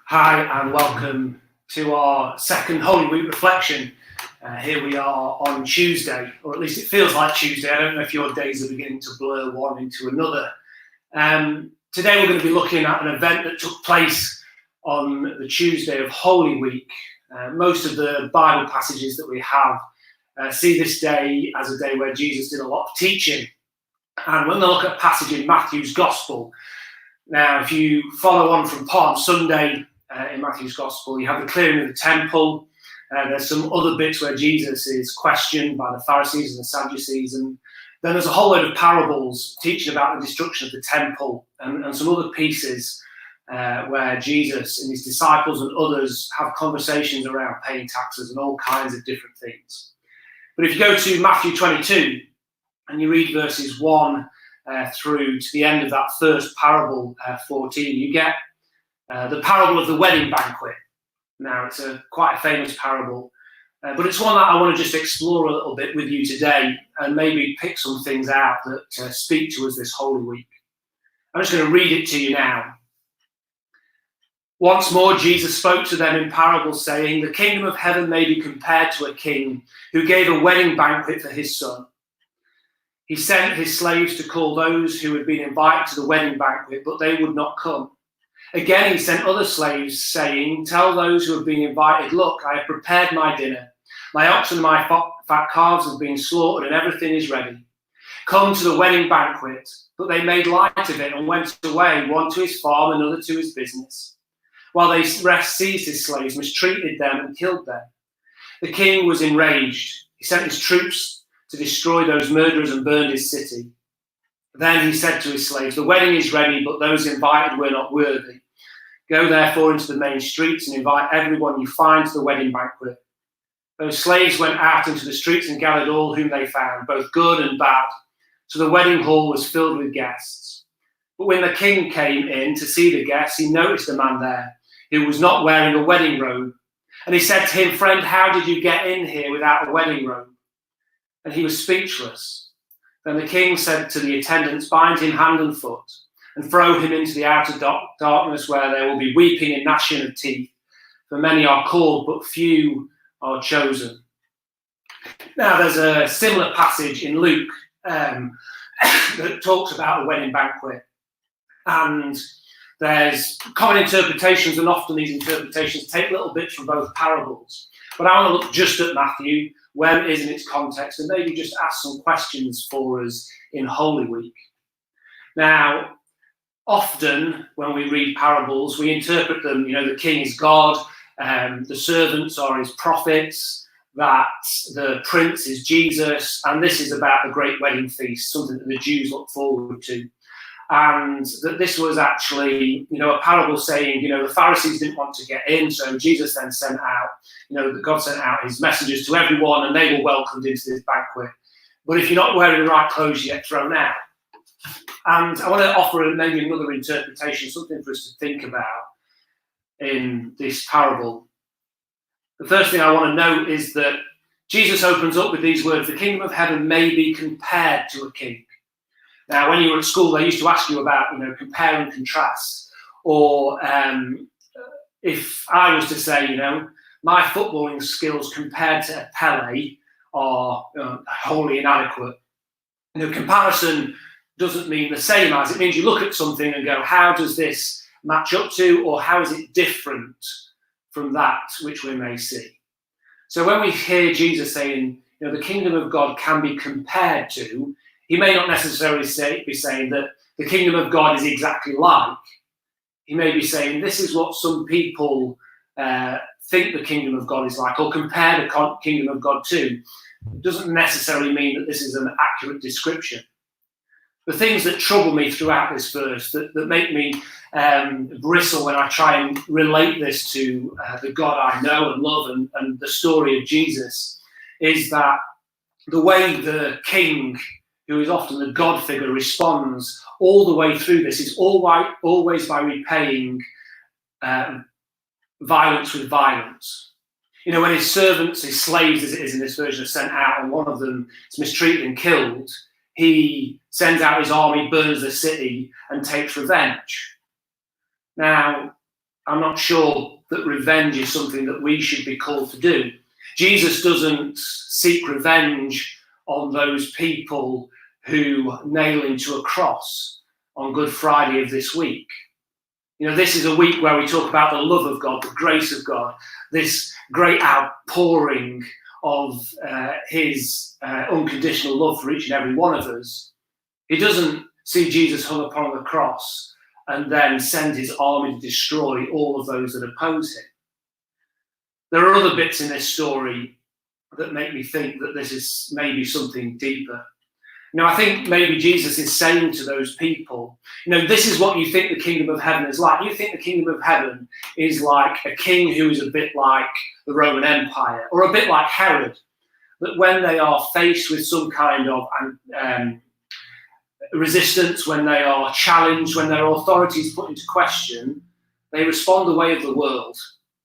Hi and welcome to our second Holy Week reflection. Here we are on Tuesday, or at least it feels like Tuesday. I don't know if your days are beginning to blur one into another. Today we're going to be looking at an event that took place on the Tuesday of Holy Week. Most of the Bible passages that we have see this day as a day where Jesus did a lot of teaching. And we're going to look at a passage in Matthew's Gospel. Now, if you follow on from Palm Sunday, in Matthew's Gospel, you have the clearing of the temple. There's some other bits where Jesus is questioned by the Pharisees and the Sadducees, and then there's a whole load of parables teaching about the destruction of the temple and some other pieces where Jesus and his disciples and others have conversations around paying taxes and all kinds of different things. But if you go to Matthew 22 and you read verses 1 through to the end of that first parable, 14, you get the parable of the wedding banquet. Now, it's quite a famous parable, but it's one that I want to just explore a little bit with you today and maybe pick some things out that speak to us this Holy Week. I'm just going to read it to you now. Once more, Jesus spoke to them in parables, saying, "The kingdom of heaven may be compared to a king who gave a wedding banquet for his son. He sent his slaves to call those who had been invited to the wedding banquet, but they would not come. Again, he sent other slaves, saying, 'Tell those who have been invited, look, I have prepared my dinner. My oxen and my fat calves have been slaughtered, and everything is ready. Come to the wedding banquet.' But they made light of it and went away, one to his farm, another to his business. While they seized his slaves, mistreated them, and killed them. The king was enraged. He sent his troops to destroy those murderers and burned his city. Then he said to his slaves, 'The wedding is ready, but those invited were not worthy. Go therefore into the main streets and invite everyone you find to the wedding banquet.' Those slaves went out into the streets and gathered all whom they found, both good and bad. So the wedding hall was filled with guests. But when the king came in to see the guests, he noticed a man there who was not wearing a wedding robe. And he said to him, 'Friend, how did you get in here without a wedding robe?' And he was speechless. Then the king said to the attendants, 'Bind him hand and foot, and throw him into the outer darkness, where there will be weeping and gnashing of teeth. For many are called, but few are chosen.'" Now, there's a similar passage in Luke that talks about a wedding banquet. And there's common interpretations, and often these interpretations take little bits from both parables. But I want to look just at Matthew, where it is in its context, and maybe just ask some questions for us in Holy Week. Now, often when we read parables, we interpret them, the king is God, the servants are his prophets, that the prince is Jesus, and this is about the great wedding feast, something that the Jews look forward to. And that this was actually, a parable saying, the Pharisees didn't want to get in, so Jesus then sent out, God sent out his messengers to everyone, and they were welcomed into this banquet. But if you're not wearing the right clothes, you get thrown out. And I want to offer maybe another interpretation, something for us to think about in this parable. The first thing I want to note is that Jesus opens up with these words: "The kingdom of heaven may be compared to a king." Now, when you were at school, they used to ask you about, compare and contrast. Or if I was to say, my footballing skills compared to Pele are wholly inadequate. Comparison doesn't mean the same as. It means you look at something and go, how does this match up to, or how is it different from that which we may see? So when we hear Jesus saying, the kingdom of God can be compared to, he may not necessarily be saying that the kingdom of God is exactly like. He may be saying this is what some people think the kingdom of God is like, or compare the kingdom of God to. It doesn't necessarily mean that this is an accurate description. The things that trouble me throughout this verse, that make me bristle when I try and relate this to the God I know and love and the story of Jesus, is that the way the king, who is often the God figure, responds all the way through this is always by repaying violence with violence. When his servants, his slaves, as it is in this version, are sent out and one of them is mistreated and killed, he sends out his army, burns the city, and takes revenge. Now, I'm not sure that revenge is something that we should be called to do. Jesus doesn't seek revenge on those people who nail him to a cross on Good Friday of this week. You know, this is a week where we talk about the love of God, the grace of God, this great outpouring of his unconditional love for each and every one of us. He doesn't see Jesus hung upon the cross and then send his army to destroy all of those that oppose him. There are other bits in this story that make me think that this is maybe something deeper. Now, I think maybe Jesus is saying to those people, you know, this is what you think the kingdom of heaven is like. You think the kingdom of heaven is like a king who is a bit like the Roman Empire, or a bit like Herod, that when they are faced with some kind of resistance, when they are challenged, when their authority is put into question, they respond the way of the world.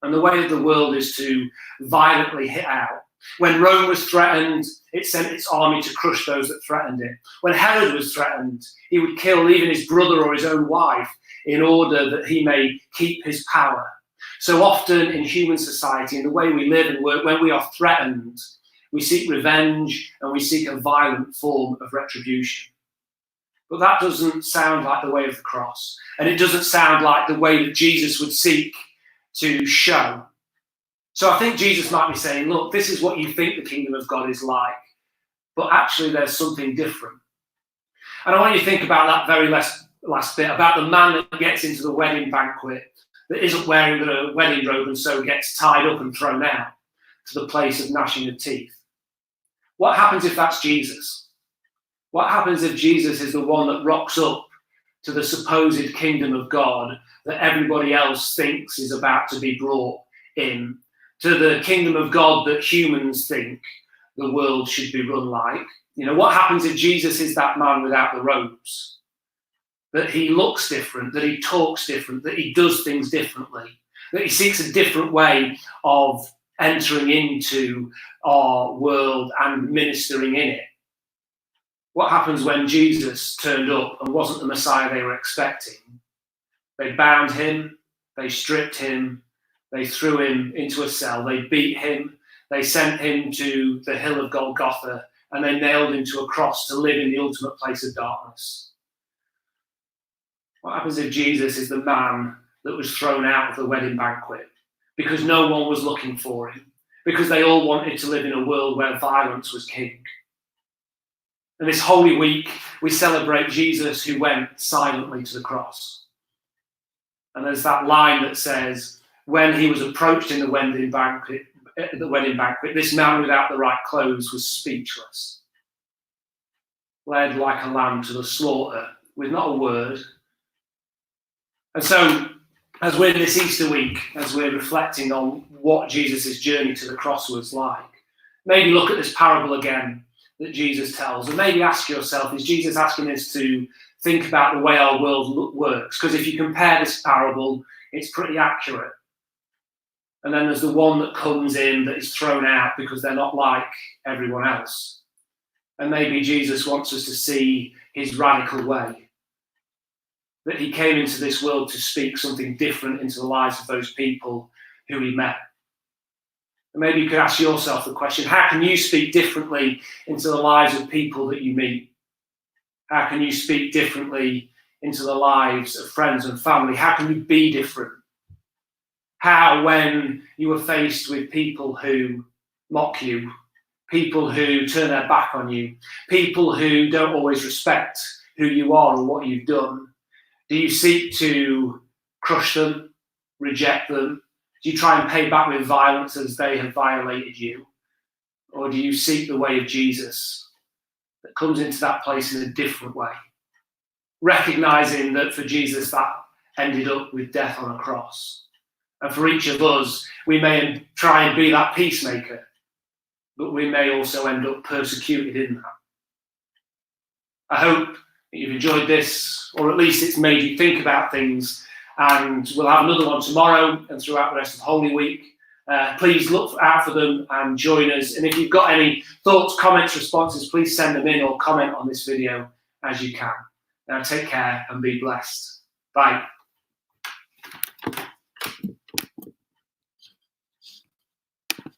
And the way of the world is to violently hit out. When Rome was threatened, it sent its army to crush those that threatened it. When Herod was threatened, he would kill even his brother or his own wife in order that he may keep his power. So often in human society, in the way we live and work, when we are threatened, we seek revenge and we seek a violent form of retribution. But that doesn't sound like the way of the cross. And it doesn't sound like the way that Jesus would seek to show. So I think Jesus might be saying, look, this is what you think the kingdom of God is like, but actually there's something different. And I want you to think about that very last bit, about the man that gets into the wedding banquet, that isn't wearing the wedding robe and so gets tied up and thrown out to the place of gnashing of teeth. What happens if that's Jesus? What happens if Jesus is the one that rocks up to the supposed kingdom of God that everybody else thinks is about to be brought in, to the kingdom of God that humans think the world should be run like? You know, what happens if Jesus is that man without the robes? That he looks different, that he talks different, that he does things differently, that he seeks a different way of entering into our world and ministering in it? What happens when Jesus turned up and wasn't the Messiah they were expecting? They bound him, they stripped him, they threw him into a cell, they beat him, they sent him to the hill of Golgotha, and they nailed him to a cross to live in the ultimate place of darkness. What happens if Jesus is the man that was thrown out of the wedding banquet because no one was looking for him, because they all wanted to live in a world where violence was king? And this Holy Week, we celebrate Jesus who went silently to the cross. And there's that line that says, when he was approached in the wedding banquet, this man without the right clothes was speechless, led like a lamb to the slaughter with not a word. And so, as we're in this Easter week, as we're reflecting on what Jesus' journey to the cross was like, maybe look at this parable again that Jesus tells, and maybe ask yourself, is Jesus asking us to think about the way our world works? Because if you compare this parable, it's pretty accurate. And then there's the one that comes in that is thrown out because they're not like everyone else. And maybe Jesus wants us to see his radical way, that he came into this world to speak something different into the lives of those people who he met. And maybe you could ask yourself the question, how can you speak differently into the lives of people that you meet? How can you speak differently into the lives of friends and family? How can you be different? How, when you are faced with people who mock you, people who turn their back on you, people who don't always respect who you are and what you've done, do you seek to crush them, reject them? Do you try and pay back with violence as they have violated you? Or do you seek the way of Jesus that comes into that place in a different way, recognizing that for Jesus that ended up with death on a cross? And for each of us, we may try and be that peacemaker, but we may also end up persecuted in that. I hope that you've enjoyed this, or at least it's made you think about things. And we'll have another one tomorrow and throughout the rest of Holy Week. Please look out for them and join us. And if you've got any thoughts, comments, responses, please send them in or comment on this video as you can. Now take care and be blessed. Bye.